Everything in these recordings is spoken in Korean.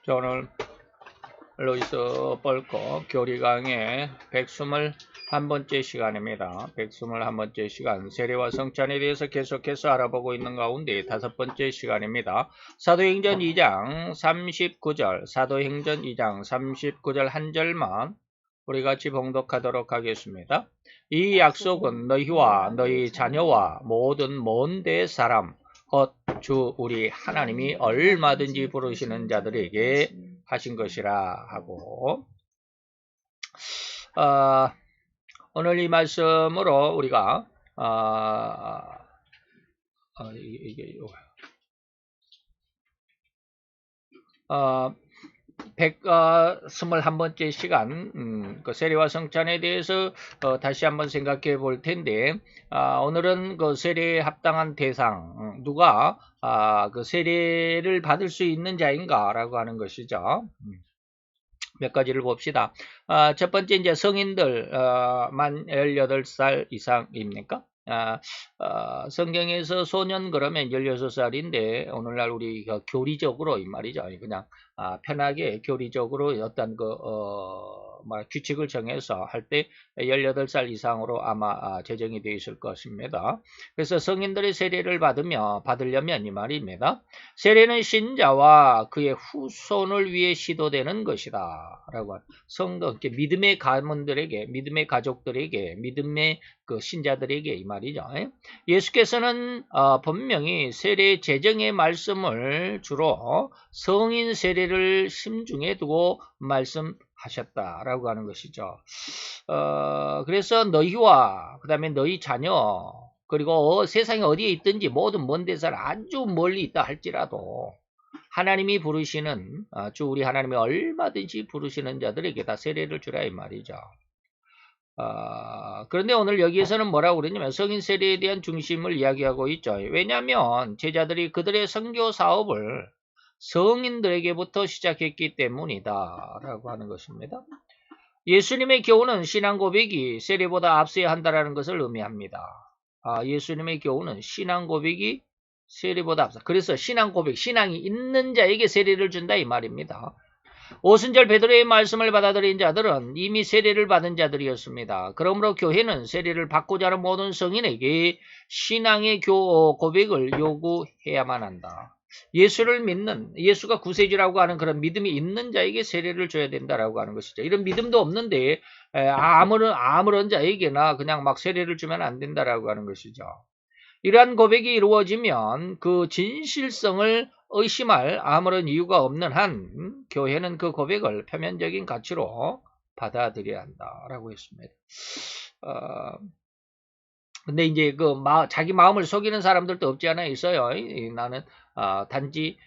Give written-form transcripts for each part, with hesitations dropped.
자, 오늘 로이스 벌거 교리 강의 121번째 시간입니다. 121번째 시간, 세례와 성찬에 대해서 계속해서 알아보고 있는 가운데 5번째 시간입니다. 사도행전 2장 39절, 사도행전 2장 39절 한 절만 우리 같이 봉독하도록 하겠습니다. 이 약속은 너희와 너희 자녀와 모든 먼 데 사람 곧 주 우리 하나님이 얼마든지 부르시는 자들에게 하신 것이라 하고, 오늘 이 말씀으로 우리가 이게 121번째 시간, 그 세례와 성찬에 대해서 다시 한번 생각해 볼 텐데, 오늘은 그 세례에 합당한 대상, 누가 그 세례를 받을 수 있는 자인가라고 하는 것이죠. 몇 가지를 봅시다. 첫 번째, 이제 성인들, 만 18살 이상입니까? 성경에서 소년 그러면 16살인데, 오늘날 우리 교리적으로 이 말이죠. 그냥, 편하게 교리적으로 어떤 규칙을 정해서 할 때 18살 이상으로 아마 제정이 되어 있을 것입니다. 그래서 성인들의 세례를 받으려면 이 말입니다. 세례는 신자와 그의 후손을 위해 시도되는 것이다. 라고 믿음의 가문들에게, 믿음의 가족들에게, 믿음의 그 신자들에게 이 말이죠. 예수께서는 분명히 세례 제정의 말씀을 주로 성인 세례를 심중에 두고 말씀하셨다라고 하는 것이죠. 그래서 너희와 그 다음에 너희 자녀 그리고 세상에 어디에 있든지 모든 먼 데서 아주 멀리 있다 할지라도 하나님이 부르시는 주 우리 하나님이 얼마든지 부르시는 자들에게 다 세례를 주라 이 말이죠. 그런데 오늘 여기에서는 뭐라고 그러냐면 성인 세례에 대한 중심을 이야기하고 있죠. 왜냐하면 제자들이 그들의 선교 사업을 성인들에게부터 시작했기 때문이다 라고 하는 것입니다. 예수님의 교훈은 신앙 고백이 세례보다 앞서야 한다는 것을 의미합니다. 예수님의 교훈은 신앙 고백이 세례보다 앞서. 그래서 신앙 고백, 신앙이 있는 자에게 세례를 준다 이 말입니다. 오순절 베드로의 말씀을 받아들인 자들은 이미 세례를 받은 자들이었습니다. 그러므로 교회는 세례를 받고자 하는 모든 성인에게 신앙의 고백을 요구해야만 한다. 예수를 믿는, 예수가 구세주라고 하는 그런 믿음이 있는 자에게 세례를 줘야 된다라고 하는 것이죠. 이런 믿음도 없는데 아무런 자에게나 그냥 막 세례를 주면 안 된다라고 하는 것이죠. 이러한 고백이 이루어지면 그 진실성을 의심할 아무런 이유가 없는 한 교회는 그 고백을 표면적인 가치로 받아들여야 한다라고 했습니다. 근데 이제 자기 마음을 속이는 사람들도 없지 않아 있어요. 나는 단지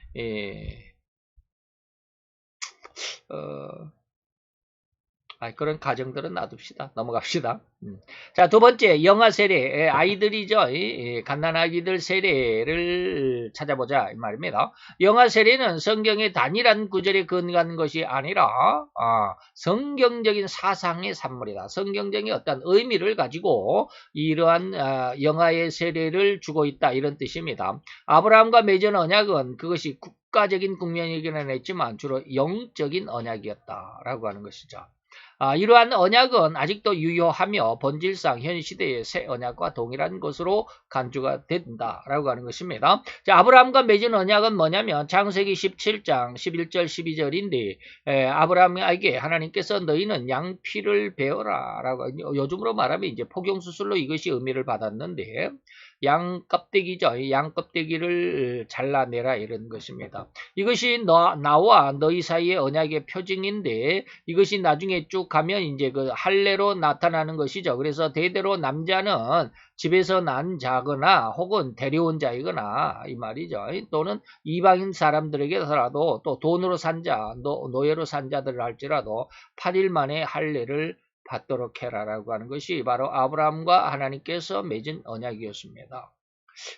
그런 가정들은 놔둡시다. 넘어갑시다. 자, 두 번째, 영아 세례. 아이들이죠. 갓난아기들 세례를 찾아보자. 이 말입니다. 영아 세례는 성경의 단일한 구절에 근거한 것이 아니라, 성경적인 사상의 산물이다. 성경적인 어떤 의미를 가지고 이러한 영아의 세례를 주고 있다. 이런 뜻입니다. 아브라함과 맺은 언약은 그것이 국가적인 국면이기는 했지만 주로 영적인 언약이었다라고 하는 것이죠. 이러한 언약은 아직도 유효하며 본질상 현 시대의 새 언약과 동일한 것으로 간주가 된다라고 하는 것입니다. 자, 아브라함과 맺은 언약은 뭐냐면 창세기 17장 11절 12절인데 아브라함에게 하나님께서 너희는 양피를 베어라 라고, 요즘으로 말하면 이제 포경수술로 이것이 의미를 받았는데 양 껍데기죠. 양 껍데기를 잘라내라 이런 것입니다. 이것이 나와 너희 사이의 언약의 표징인데 이것이 나중에 쭉 가면 이제 그 할례로 나타나는 것이죠. 그래서 대대로 남자는 집에서 난 자거나 혹은 데려온 자이거나 이 말이죠. 또는 이방인 사람들에게서라도 또 돈으로 산 자, 노예로 산 자들을 할지라도 8일 만에 할례를 받도록 해라라고 하는 것이 바로 아브라함과 하나님께서 맺은 언약이었습니다.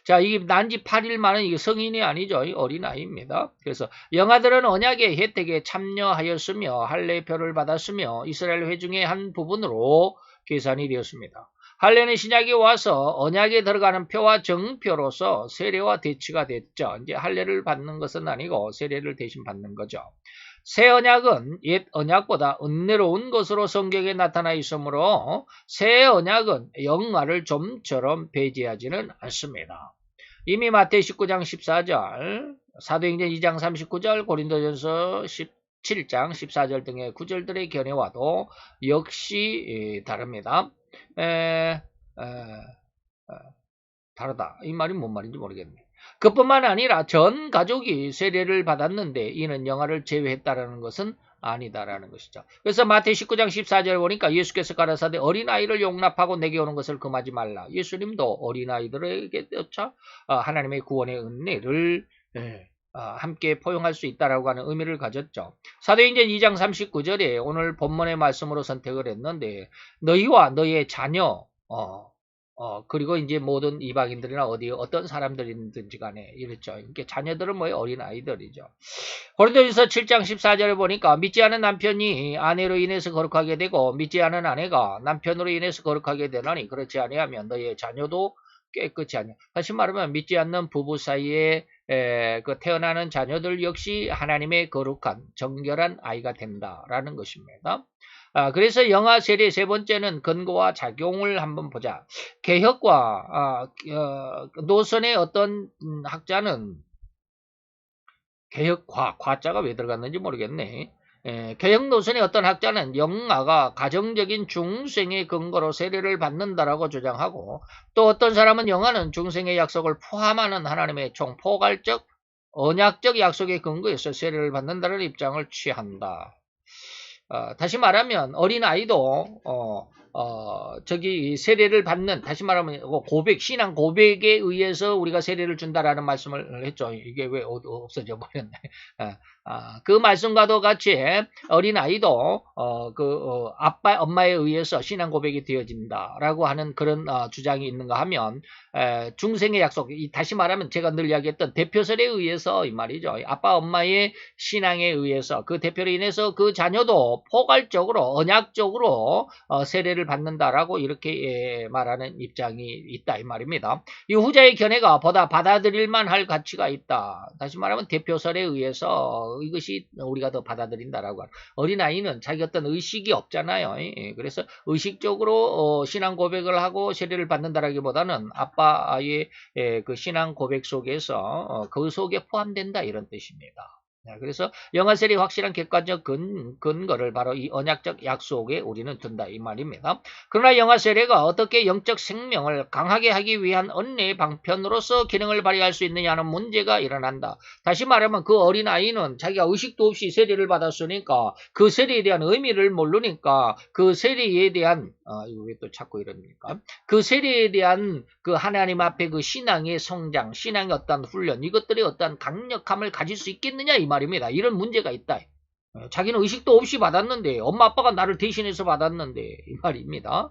자, 이게 난지 8일 만은 이게 성인이 아니죠. 어린아이입니다. 그래서 영아들은 언약의 혜택에 참여하였으며 할례표를 받았으며 이스라엘 회중의 한 부분으로 계산이 되었습니다. 할례는 신약이 와서 언약에 들어가는 표와 정표로서 세례와 대치가 됐죠. 이제 할례를 받는 것은 아니고 세례를 대신 받는 거죠. 새 언약은 옛 언약보다 은혜로운 것으로 성경에 나타나 있으므로 새 언약은 영화를 좀처럼 배제하지는 않습니다. 이미 마태복음 19장 14절, 사도행전 2장 39절, 고린도전서 17장 14절 등의 구절들의 견해와도 역시 다릅니다. 다르다. 이 말이 뭔 말인지 모르겠네. 그뿐만 아니라 전 가족이 세례를 받았는데 이는 영아를 제외했다라는 것은 아니다라는 것이죠. 그래서 마태복음 19장 14절 보니까 예수께서 가라사대 어린아이를 용납하고 내게 오는 것을 금하지 말라. 예수님도 어린아이들에게 쫓아 하나님의 구원의 은혜를 함께 포용할 수 있다라고 하는 의미를 가졌죠. 사도행전 2장 39절에 오늘 본문의 말씀으로 선택을 했는데 너희와 너희의 자녀 그리고 이제 모든 이방인들이나 어떤 사람들이든지 간에 이랬죠. 이렇게 자녀들은 뭐예요? 어린 아이들이죠. 고린도전서 7장 14절을 보니까 믿지 않은 남편이 아내로 인해서 거룩하게 되고 믿지 않은 아내가 남편으로 인해서 거룩하게 되나니 그렇지 아니하면 너희의 자녀도 깨끗이 하냐. 다시 말하면 믿지 않는 부부 사이에 그 태어나는 자녀들 역시 하나님의 거룩한 정결한 아이가 된다라는 것입니다. 그래서 영아 세례 세 번째는 근거와 작용을 한번 보자. 개혁과 노선의 어떤 학자는 개혁과 과자가 왜 들어갔는지 모르겠네. 개혁 노선의 어떤 학자는 영아가 가정적인 중생의 근거로 세례를 받는다라고 주장하고 또 어떤 사람은 영아는 중생의 약속을 포함하는 하나님의 총포괄적 언약적 약속의 근거에서 세례를 받는다는 입장을 취한다. 다시 말하면 어린아이도 저기 세례를 받는 다시 말하면 고백 신앙 고백에 의해서 우리가 세례를 준다라는 말씀을 했죠. 이게 왜 없어져 버렸네. 그 말씀과도 같이 어린아이도 아빠 엄마에 의해서 신앙 고백이 되어진다라고 하는 그런 주장이 있는가 하면 중생의 약속 다시 말하면 제가 늘 이야기했던 대표설에 의해서 이 말이죠. 아빠 엄마의 신앙에 의해서 그 대표로 인해서 그 자녀도 포괄적으로 언약적으로 세례를 받는다라고 이렇게 말하는 입장이 있다 이 말입니다. 이 후자의 견해가 보다 받아들일만 할 가치가 있다. 다시 말하면 대표설에 의해서 이것이 우리가 더 받아들인다라고 하는. 어린아이는 자기 어떤 의식이 없잖아요. 그래서 의식적으로 신앙 고백을 하고 세례를 받는다라기보다는 아빠의 그 신앙 고백 속에서 그 속에 포함된다 이런 뜻입니다. 그래서 영아세례 확실한 객관적 근거를 바로 이 언약적 약속에 우리는 둔다 이 말입니다. 그러나 영아세례가 어떻게 영적 생명을 강하게 하기 위한 언례의 방편으로서 기능을 발휘할 수 있느냐는 문제가 일어난다. 다시 말하면 그 어린아이는 자기가 의식도 없이 세례를 받았으니까 그 세례에 대한 의미를 모르니까 그 세례에 대한 이거 왜 또 자꾸 이럽니까? 그 세례에 대한 그 하나님 앞에 그 신앙의 성장, 신앙의 어떤 훈련 이것들의 어떤 강력함을 가질 수 있겠느냐 이 말입니다. 이런 문제가 있다. 자기는 의식도 없이 받았는데 엄마 아빠가 나를 대신해서 받았는데 이 말입니다.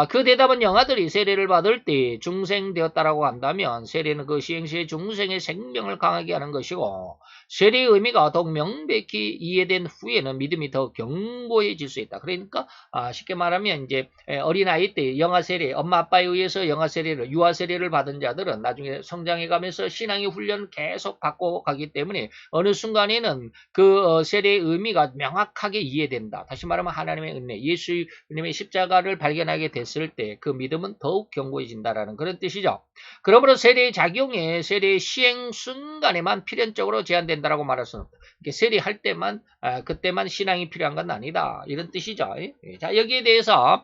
그 대답은 영아들이 세례를 받을 때 중생되었다라고 한다면 세례는 그 시행시의 중생의 생명을 강하게 하는 것이고 세례의 의미가 더욱 명백히 이해된 후에는 믿음이 더 견고해질 수 있다. 그러니까 쉽게 말하면 이제 어린아이 때 영아세례 엄마 아빠에 의해서 영아세례를 유아세례를 받은 자들은 나중에 성장해가면서 신앙의 훈련 계속 받고 가기 때문에 어느 순간에는 그 세례의 의미가 명확하게 이해된다. 다시 말하면 하나님의 은혜 예수님의 십자가를 발견하게 됐을 때 그 믿음은 더욱 견고해진다라는 그런 뜻이죠. 그러므로 세례의 작용에 세례의 시행 순간에만 필연적으로 제한된다라고 말할 수는 없다. 세례할 때만 그때만 신앙이 필요한 건 아니다. 이런 뜻이죠. 자 여기에 대해서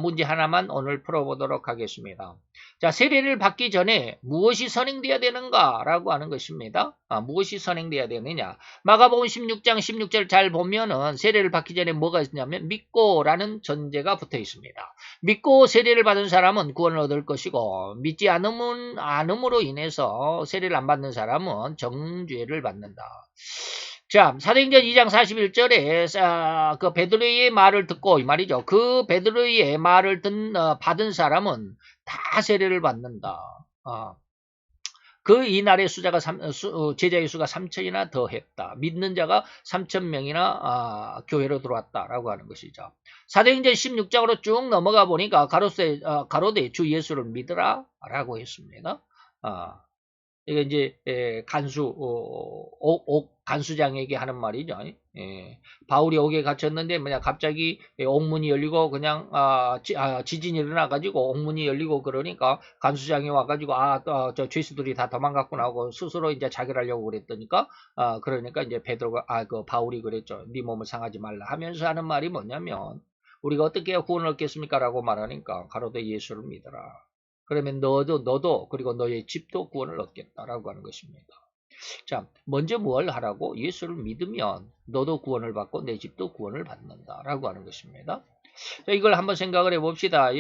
문제 하나만 오늘 풀어보도록 하겠습니다. 자 세례를 받기 전에 무엇이 선행되어야 되는가라고 하는 것입니다. 무엇이 선행되어야 되느냐. 마가복음 16장 16절 잘 보면은 세례를 받기 전에 뭐가 있냐면 믿고라는 전제가 붙어 있습니다. 믿고 세례를 받은 사람은 구원을 얻을 것이고 믿지 않음으로 인해서 세례를 안 받는 사람은 정죄를 받는다. 자, 사도행전 2장 41절에 그 베드로의 말을 듣고 이 말이죠. 그 베드로의 말을 받은 사람은 다 세례를 받는다. 그 이날의 제자의 수가 3천이나 더했다. 믿는 자가 3,000명이나 교회로 들어왔다라고 하는 것이죠. 사도행전 16장으로 쭉 넘어가 보니까 가로되 주 예수를 믿으라 라고 했습니다. 이게 이제 간수장에게 하는 말이죠. 바울이 옥에 갇혔는데 뭐냐 갑자기 옥문이 열리고 그냥 지진이 일어나가지고 옥문이 열리고 그러니까 간수장이 와가지고 저 죄수들이 다 도망갔구나 하고 스스로 이제 자결하려고 그랬더니까 그러니까 이제 베드로가 그 바울이 그랬죠. 네 몸을 상하지 말라 하면서 하는 말이 뭐냐면 우리가 어떻게 구원을 얻겠습니까? 라고 말하니까 가로되 예수를 믿어라. 그러면 너도 그리고 너의 집도 구원을 얻겠다라고 하는 것입니다. 자, 먼저 뭘 하라고? 예수를 믿으면 너도 구원을 받고 내 집도 구원을 받는다라고 하는 것입니다. 자, 이걸 한번 생각을 해봅시다.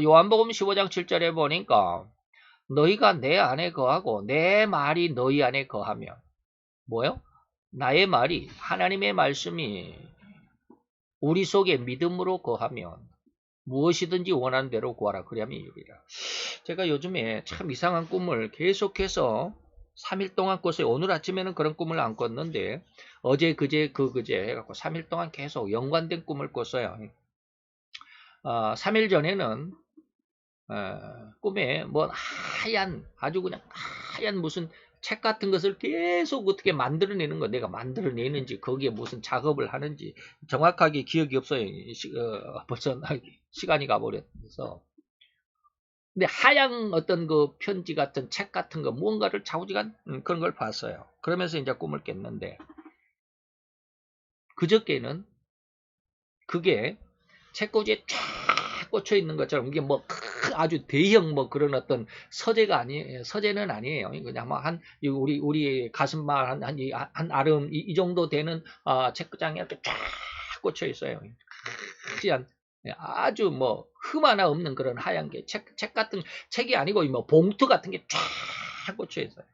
요한복음 15장 7절에 보니까 너희가 내 안에 거하고 내 말이 너희 안에 거하면 뭐요? 나의 말이 하나님의 말씀이 우리 속에 믿음으로 거하면 무엇이든지 원하는 대로 구하라. 그리하면 이루리라. 제가 요즘에 참 이상한 꿈을 계속해서 3일 동안 꿨어요. 오늘 아침에는 그런 꿈을 안 꿨는데 어제 그제 해갖고 3일 동안 계속 연관된 꿈을 꿨어요. 3일 전에는 꿈에 뭐 아주 그냥 하얀 무슨 책 같은 것을 계속 어떻게 만들어내는 거 내가 만들어내는지 거기에 무슨 작업을 하는지 정확하게 기억이 없어요. 벌써 시간이 가버려서. 근데 하얀 어떤 그 편지 같은 책 같은 거 무언가를 좌우지간 그런 걸 봤어요. 그러면서 이제 꿈을 깼는데 그저께는 그게 책꽂이에 쫙 꽂혀 있는 것처럼 이게 뭐 아주 대형 뭐 그런 어떤 서재는 아니에요. 그냥 뭐 우리 가슴만 한 아름 이 정도 되는 책장에 이렇게 쫙 꽂혀 있어요. 하얀 아주 뭐 흠 하나 없는 그런 하얀 게 책 같은 책이 아니고 뭐 봉투 같은 게 쫙 꽂혀 있어요.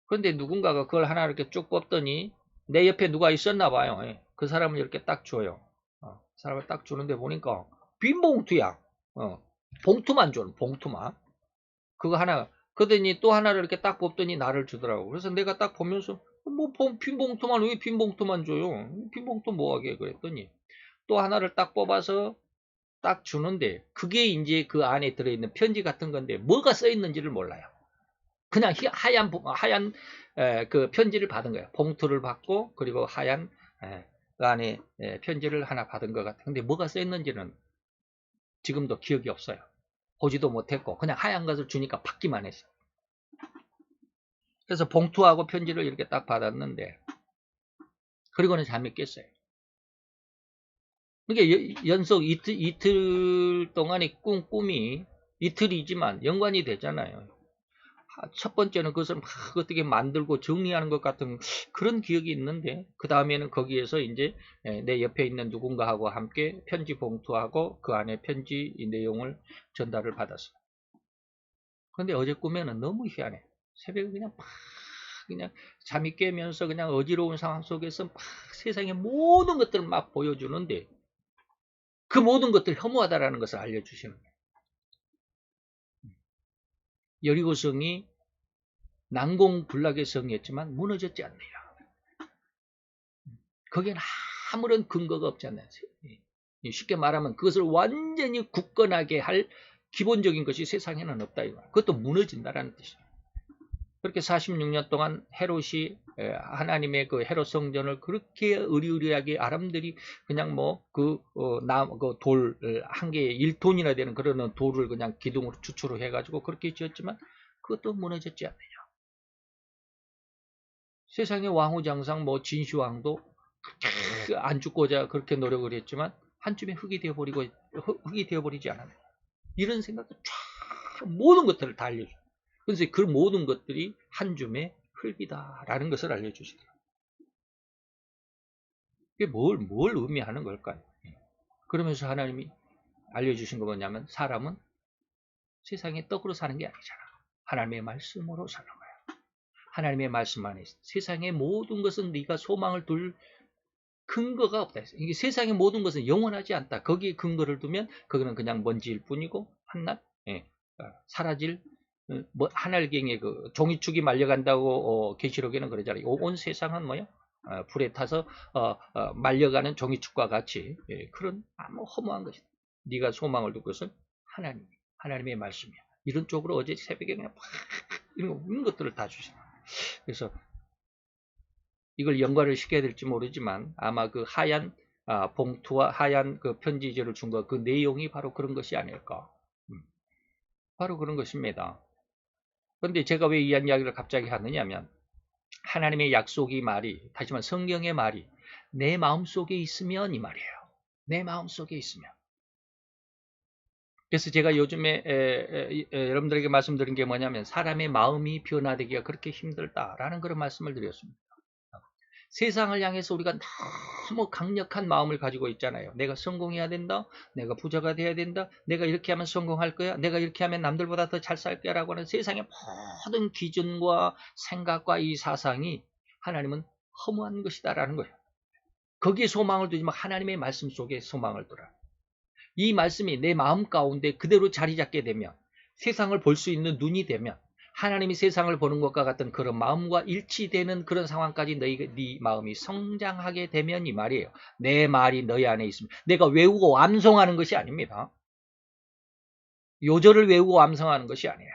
그런데 누군가가 그걸 하나 이렇게 쭉 뽑더니 내 옆에 누가 있었나 봐요. 그 사람을 이렇게 딱 줘요. 사람을 딱 주는데 보니까 빈 봉투야. 봉투만 줘. 봉투만. 그거 하나. 그러더니 또 하나를 이렇게 딱 뽑더니 나를 주더라고. 그래서 내가 딱 보면서 뭐 빈 봉투만 왜 빈 봉투만 줘요? 빈 봉투 뭐하게 그랬더니 또 하나를 딱 뽑아서 딱 주는데 그게 이제 그 안에 들어있는 편지 같은 건데 뭐가 써 있는지를 몰라요. 그냥 하얀 그 편지를 받은 거예요. 봉투를 받고 그리고 하얀 그 안에 편지를 하나 받은 것 같아요. 근데 뭐가 써 있는지는 지금도 기억이 없어요. 보지도 못했고 그냥 하얀 것을 주니까 받기만 했어요. 그래서 봉투하고 편지를 이렇게 딱 받았는데 그리고는 잠이 깼어요. 그게 연속 이틀 동안의 꿈이 이틀이지만 연관이 되잖아요. 첫 번째는 그것을 막 어떻게 만들고 정리하는 것 같은 그런 기억이 있는데 그 다음에는 거기에서 이제 내 옆에 있는 누군가하고 함께 편지 봉투하고 그 안에 편지 내용을 전달을 받았어요. 그런데 어제 꿈에는 너무 희한해. 새벽에 그냥 잠이 깨면서 그냥 어지러운 상황 속에서 막 세상의 모든 것들을 막 보여주는데 그 모든 것들 혐오하다라는 것을 알려주시는 거예요. 여리고성이 난공불락의 성이었지만 무너졌지 않느냐. 거기에는 아무런 근거가 없지 않나요? 쉽게 말하면 그것을 완전히 굳건하게 할 기본적인 것이 세상에는 없다. 그것도 무너진다라는 뜻이에요. 그렇게 46년 동안 헤롯이 하나님의 그 헤롯 성전을 그렇게 의리의리하게 아람들이 그냥 뭐 그 돌 한 개에 1톤이나 되는 그런 돌을 그냥 기둥으로 추출을 해가지고 그렇게 지었지만 그것도 무너졌지 않느냐. 세상의 왕후장상 뭐 진시황도 안 죽고자 그렇게 노력을 했지만 한쯤에 흙이 되어버리지 않았느냐. 이런 생각도 쫙 모든 것들을 다 알려줘요. 그래서 그 모든 것들이 한 줌의 흙이다라는 것을 알려주시더라고요. 이게 뭘 의미하는 걸까요? 그러면서 하나님이 알려주신 거 뭐냐면 사람은 세상의 떡으로 사는 게 아니잖아. 하나님의 말씀으로 사는 거야. 하나님의 말씀 안에 세상의 모든 것은 네가 소망을 둘 근거가 없다. 이게 세상의 모든 것은 영원하지 않다. 거기에 근거를 두면 그거는 그냥 먼지일 뿐이고 한낱 사라질 뭐 하늘경에 그 종이축이 말려간다고 계시록에는 그러잖아요. 온 세상은 뭐요? 불에 타서 말려가는 종이축과 같이 그런 아무 허무한 것이다. 네가 소망을 둔 것은 하나님의 말씀이야. 이런 쪽으로 어제 새벽에 그냥 팍 이런 것들을 다 주신다. 그래서 이걸 연관을 시켜야 될지 모르지만 아마 그 하얀 봉투와 하얀 그 편지지를 준 거 그 내용이 바로 그런 것이 아닐까. 바로 그런 것입니다. 그런데 제가 왜 이 이야기를 갑자기 하느냐면 하나님의 약속이 말이 다시 말해 성경의 말이 내 마음속에 있으면 이 말이에요. 내 마음속에 있으면. 그래서 제가 요즘에 여러분들에게 말씀드린 게 뭐냐면 사람의 마음이 변화되기가 그렇게 힘들다라는 그런 말씀을 드렸습니다. 세상을 향해서 우리가 너무 강력한 마음을 가지고 있잖아요. 내가 성공해야 된다. 내가 부자가 돼야 된다. 내가 이렇게 하면 성공할 거야. 내가 이렇게 하면 남들보다 더 잘 살 거야 라고 하는 세상의 모든 기준과 생각과 이 사상이 하나님은 허무한 것이다 라는 거예요. 거기에 소망을 두지만 하나님의 말씀 속에 소망을 두라. 이 말씀이 내 마음 가운데 그대로 자리 잡게 되면 세상을 볼 수 있는 눈이 되면 하나님이 세상을 보는 것과 같은 그런 마음과 일치되는 그런 상황까지 네 마음이 성장하게 되면 이 말이에요. 내 말이 너희 안에 있습니다. 내가 외우고 암송하는 것이 아닙니다. 요절을 외우고 암송하는 것이 아니에요.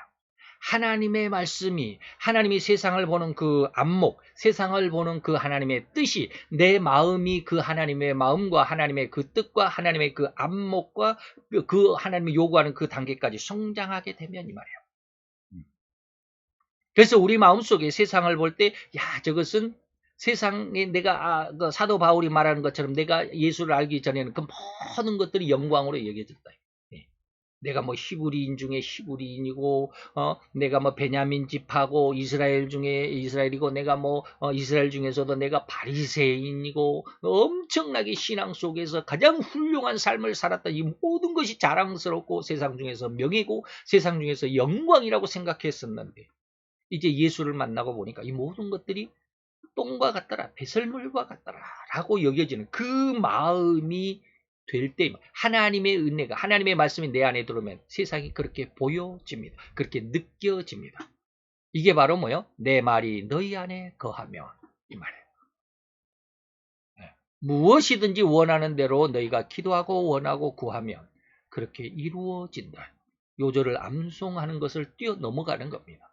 하나님의 말씀이 하나님이 세상을 보는 그 안목, 세상을 보는 그 하나님의 뜻이 내 마음이 그 하나님의 마음과 하나님의 그 뜻과 하나님의 그 안목과 그 하나님이 요구하는 그 단계까지 성장하게 되면 이 말이에요. 그래서 우리 마음속에 세상을 볼 때, 야, 저것은 세상에 내가, 그 사도 바울이 말하는 것처럼 내가 예수를 알기 전에는 그 모든 것들이 영광으로 여겨졌다. 내가 뭐 히브리인 중에 히브리인이고, 내가 뭐 베냐민 집하고 이스라엘 중에 이스라엘이고, 내가 뭐 이스라엘 중에서도 내가 바리새인이고, 엄청나게 신앙 속에서 가장 훌륭한 삶을 살았다. 이 모든 것이 자랑스럽고 세상 중에서 명예고 세상 중에서 영광이라고 생각했었는데, 이제 예수를 만나고 보니까 이 모든 것들이 똥과 같더라, 배설물과 같더라 라고 여겨지는 그 마음이 될 때 하나님의 은혜가 하나님의 말씀이 내 안에 들어오면 세상이 그렇게 보여집니다. 그렇게 느껴집니다. 이게 바로 뭐요? 내 말이 너희 안에 거하면 이 말이에요. 무엇이든지 원하는 대로 너희가 기도하고 원하고 구하면 그렇게 이루어진다. 요절을 암송하는 것을 뛰어넘어가는 겁니다.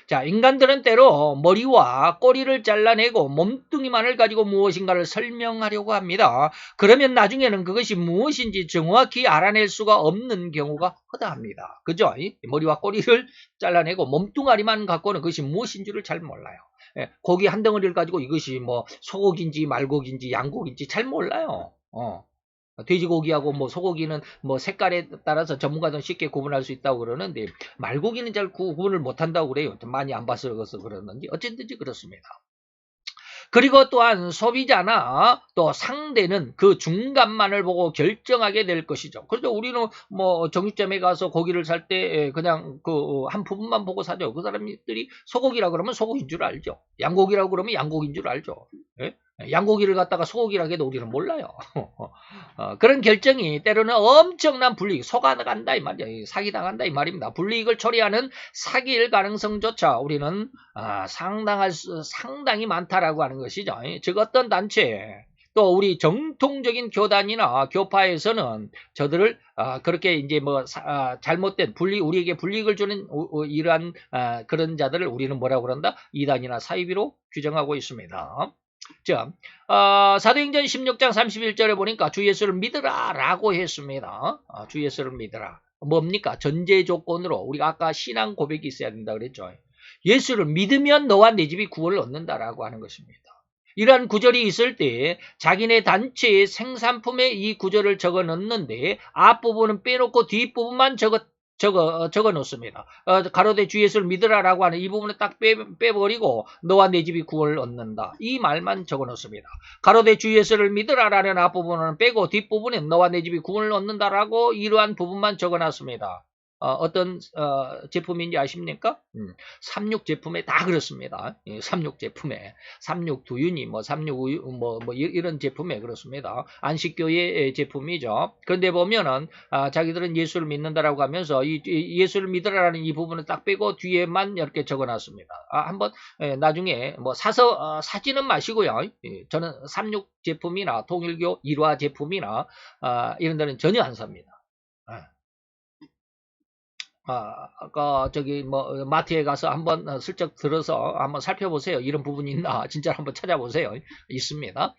자, 인간들은 때로 머리와 꼬리를 잘라내고 몸뚱이만을 가지고 무엇인가를 설명하려고 합니다. 그러면 나중에는 그것이 무엇인지 정확히 알아낼 수가 없는 경우가 허다합니다. 그죠? 머리와 꼬리를 잘라내고 몸뚱아리만 갖고는 그것이 무엇인지를 잘 몰라요. 고기 한 덩어리를 가지고 이것이 뭐 소고기인지 말고기인지 양고기인지 잘 몰라요. 돼지고기하고 뭐 소고기는 뭐 색깔에 따라서 전문가들은 쉽게 구분할 수 있다고 그러는데 말고기는 잘 구분을 못한다고 그래요. 많이 안 봐서 그러는지 어쨌든지 그렇습니다. 그리고 또한 소비자나 또 상대는 그 중간만을 보고 결정하게 될 것이죠. 그래서 우리는 뭐 정육점에 가서 고기를 살 때 그냥 그 한 부분만 보고 사죠. 그 사람들이 소고기라 그러면 소고기인 줄 알죠. 양고기라고 그러면 양고기인 줄 알죠. 예? 양고기를 갖다가 소고기라고 해도 우리는 몰라요. 그런 결정이 때로는 엄청난 불이익, 속아간다 이 말이야. 사기당한다 이 말입니다. 불이익을 초래하는 사기일 가능성조차 우리는 상당히 많다라고 하는 것이죠. 즉 어떤 단체 또 우리 정통적인 교단이나 교파에서는 저들을 그렇게 이제 뭐 잘못된 우리에게 불이익을 주는 이러한 그런 자들을 우리는 뭐라고 그런다? 이단이나 사이비로 규정하고 있습니다. 자, 사도행전 16장 31절에 보니까 주 예수를 믿으라 라고 했습니다. 주 예수를 믿으라. 뭡니까? 전제 조건으로 우리가 아까 신앙 고백이 있어야 된다 그랬죠. 예수를 믿으면 너와 내 집이 구원을 얻는다라고 하는 것입니다. 이러한 구절이 있을 때 자기네 단체의 생산품에 이 구절을 적어 넣는데 앞부분은 빼놓고 뒷부분만 적어 놓습니다. 가로되 주 예수를 믿으라라고 하는 이 부분을 딱 빼버리고 너와 내 집이 구원을 얻는다. 이 말만 적어 놓습니다. 가로되 주 예수를 믿으라라는 앞부분은 빼고 뒷부분에 너와 내 집이 구원을 얻는다라고 이러한 부분만 적어 놨습니다. 어떤 제품인지 아십니까? 36 제품에 다 그렇습니다. 36 제품에 36 두유니 뭐 36 우유 뭐 이런 제품에 그렇습니다. 안식교의 제품이죠. 그런데 보면은 자기들은 예수를 믿는다라고 하면서 이 예수를 믿으라는 이 부분을 딱 빼고 뒤에만 이렇게 적어놨습니다. 한번 나중에 뭐 사서 사지는 마시고요. 저는 36 제품이나 통일교 일화 제품이나 이런 데는 전혀 안 삽니다. 저기 뭐 마트에 가서 한번 슬쩍 들어서 한번 살펴보세요. 이런 부분이 있나 진짜 한번 찾아보세요. 있습니다.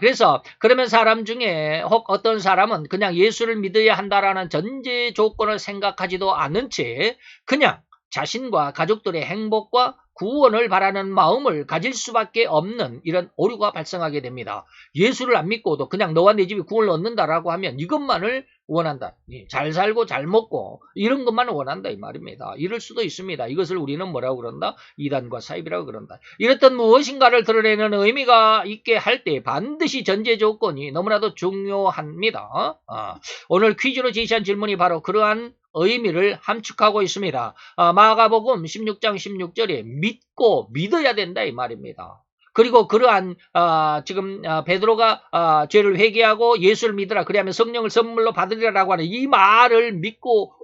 그래서 그러면 사람 중에 혹 어떤 사람은 그냥 예수를 믿어야 한다라는 전제 조건을 생각하지도 않은 채 그냥 자신과 가족들의 행복과 구원을 바라는 마음을 가질 수밖에 없는 이런 오류가 발생하게 됩니다. 예수를 안 믿고도 그냥 너와 내 집이 구원을 얻는다라고 하면 이것만을 원한다. 잘 살고 잘 먹고 이런 것만 원한다 이 말입니다. 이럴 수도 있습니다. 이것을 우리는 뭐라고 그런다? 이단과 사입이라고 그런다. 이랬던 무엇인가를 드러내는 의미가 있게 할 때 반드시 전제 조건이 너무나도 중요합니다. 오늘 퀴즈로 제시한 질문이 바로 그러한 의미를 함축하고 있습니다. 마가복음 16장 16절에 믿고 믿어야 된다 이 말입니다. 그리고 그러한 지금 베드로가 죄를 회개하고 예수를 믿으라 그리하면 성령을 선물로 받으리라고 하는 이 말을 믿고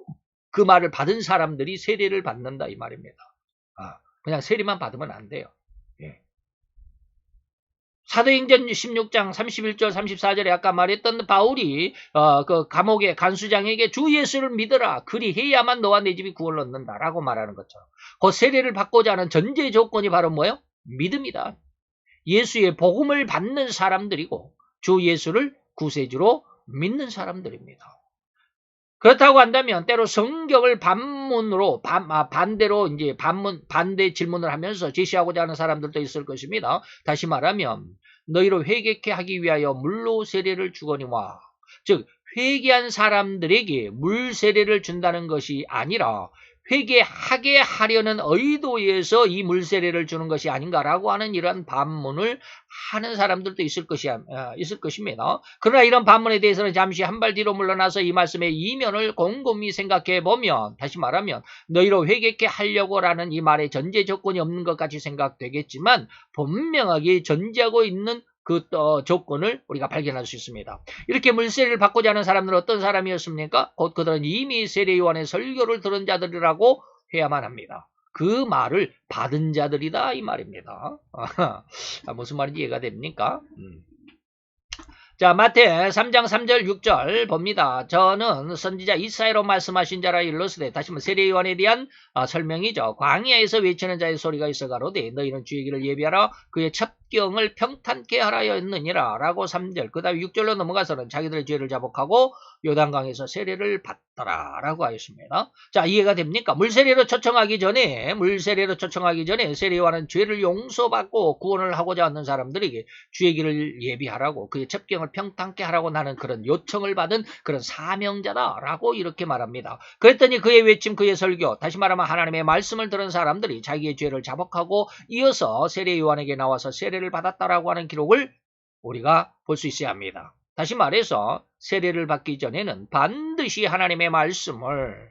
그 말을 받은 사람들이 세례를 받는다 이 말입니다. 그냥 세례만 받으면 안 돼요. 예. 사도행전 16장 31절 34절에 아까 말했던 바울이 그 감옥의 간수장에게 주 예수를 믿어라 그리해야만 너와 내 집이 구원을 얻는다라고 말하는 것처럼 그 세례를 받고자 하는 전제 조건이 바로 뭐예요? 믿음이다. 예수의 복음을 받는 사람들이고 주 예수를 구세주로 믿는 사람들입니다. 그렇다고 한다면 때로 성경을 반문으로 반대로 이제 반대 질문을 하면서 제시하고자 하는 사람들도 있을 것입니다. 다시 말하면 너희로 회개케 하기 위하여 물로 세례를 주거니와 즉 회개한 사람들에게 물 세례를 준다는 것이 아니라 회개하게 하려는 의도에서 이 물세례를 주는 것이 아닌가라고 하는 이러한 반문을 하는 사람들도 있을 것입니다. 그러나 이런 반문에 대해서는 잠시 한 발 뒤로 물러나서 이 말씀의 이면을 곰곰이 생각해 보면 다시 말하면 너희로 회개케 하려고라는 이 말에 전제 조건이 없는 것 같이 생각되겠지만 분명하게 전제하고 있는 그 조건을 우리가 발견할 수 있습니다. 이렇게 물세례를 받고자 하는 사람들은 어떤 사람이었습니까? 곧 그들은 이미 세례요한의 설교를 들은 자들이라고 해야만 합니다. 그 말을 받은 자들이다 이 말입니다. 무슨 말인지 이해가 됩니까? 자, 마태 3장 3절 6절 봅니다. 저는 선지자 이사야로 말씀하신 자라 일러스되 다시 한번 세례요한에 대한 설명이죠. 광야에서 외치는 자의 소리가 있어 가로되 너희는 주의 길을 예비하라 그의 첩경을 평탄케 하라였느니라 라고 3절 그 다음에 6절로 넘어가서는 자기들의 죄를 자복하고 요단강에서 세례를 받더라 라고 하였습니다. 자, 이해가 됩니까? 물세례로 초청하기 전에 세례요한은 죄를 용서받고 구원을 하고자 하는 사람들에게 주의 길을 예비하라고 그의 첩경을 평탄케 하라고 나는 그런 요청을 받은 그런 사명자다라고 이렇게 말합니다. 그랬더니 그의 외침 그의 설교 다시 말하면 하나님의 말씀을 들은 사람들이 자기의 죄를 자복하고 이어서 세례 요한에게 나와서 세례를 받았다라고 하는 기록을 우리가 볼 수 있어야 합니다. 다시 말해서 세례를 받기 전에는 반드시 하나님의 말씀을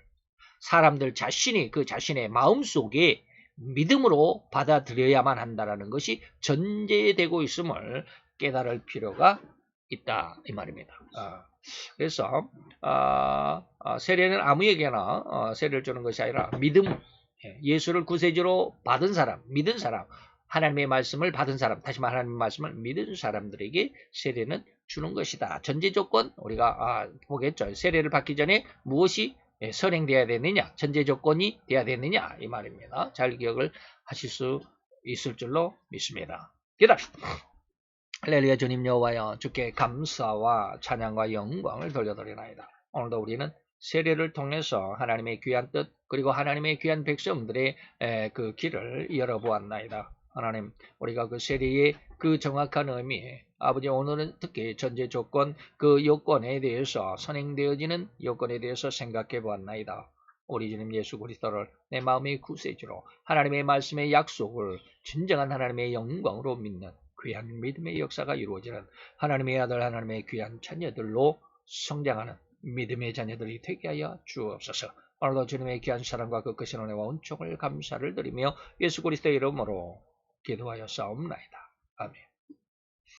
사람들 자신이 그 자신의 마음속에 믿음으로 받아들여야만 한다는 것이 전제되고 있음을 깨달을 필요가 있다 이 말입니다. 그래서 세례는 아무에게나 세례를 주는 것이 아니라 믿음, 예수를 구세주로 받은 사람, 믿은 사람, 하나님의 말씀을 받은 사람, 다시 말해 하나님의 말씀을 믿은 사람들에게 세례는 주는 것이다. 전제 조건 우리가 보겠죠. 세례를 받기 전에 무엇이 선행돼야 되느냐, 전제 조건이 돼야 되느냐 이 말입니다. 잘 기억을 하실 수 있을 줄로 믿습니다. 기다립시다. 할렐루야. 주님 여호와여 주께 감사와 찬양과 영광을 돌려드리나이다. 오늘도 우리는 세례를 통해서 하나님의 귀한 뜻 그리고 하나님의 귀한 백성들의 그 길을 열어보았나이다. 하나님 우리가 그 세례의 그 정확한 의미 아버지 오늘은 특히 전제 조건 그 요건에 대해서 선행되어지는 요건에 대해서 생각해 보았나이다. 우리 주님 예수 그리스도를 내 마음의 구세주로 하나님의 말씀의 약속을 진정한 하나님의 영광으로 믿는 귀한 믿음의 역사가 이루어지는 하나님의 아들 하나님의 귀한 자녀들로 성장하는 믿음의 자녀들이 되게 하여 주옵소서. 오늘도 주님의 귀한 사랑과 그 크신 은혜와 은총을 감사를 드리며 예수 그리스도의 이름으로 기도하여 싸움나이다. 아멘.